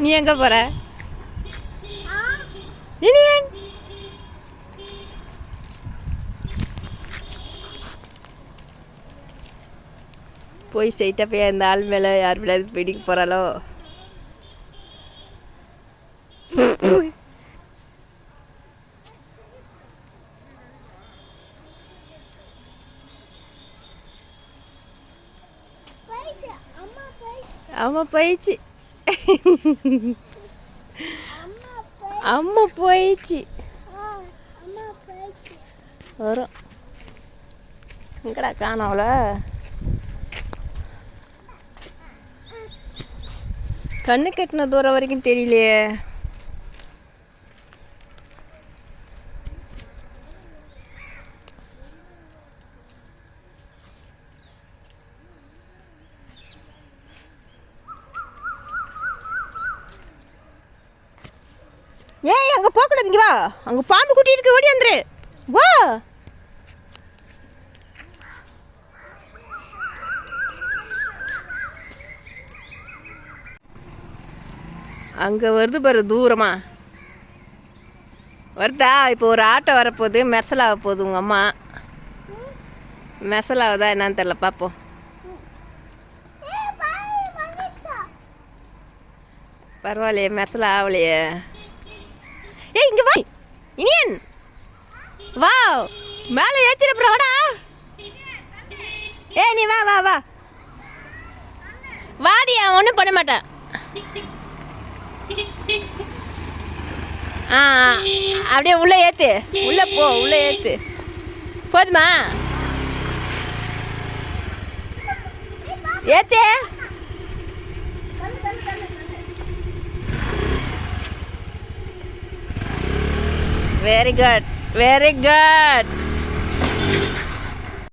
நீ எங்கே போகிற இனியன்? போய் ஸ்ட்ரைட்டாக போய் அந்த ஆள் மேலே யார் மேலே பிடிக்க போகிறாளோ? அம்மா போயிடுச்சு. அம்மா போயிடுச்சு. வரும். எங்கடா காணோம்ல? கண்ணு கட்டின தூரம் வரைக்கும் தெரியலையே. ஏய் அங்கே போகக்கூடாது, இங்கே வா. அங்கே பாம்பு குட்டி இருக்கு, ஓடி வந்துரு. வா. அங்கே வருது பாரு, தூரமா வருதா? இப்போ ஒரு ஆட்டோ வரப்போகுது, மெர்சலாக போகுது. உங்கள் அம்மா மெர்சலாவதா என்னன்னு தெரில, பார்ப்போம். பரவாயில்லையே, மெர்சலா ஆகலையே. ஏய் இங்கே வா இனியன், வா மேலே ஏற்றிட போடா. ஏ நீ வா வா வா வாடியா, ஒன்றும் பண்ண மாட்டேன். ஆ அப்படியே உள்ளே ஏற்று, உள்ளே போ, உள்ளே ஏற்று. போதுமா? ஏற்று. Very good, very good.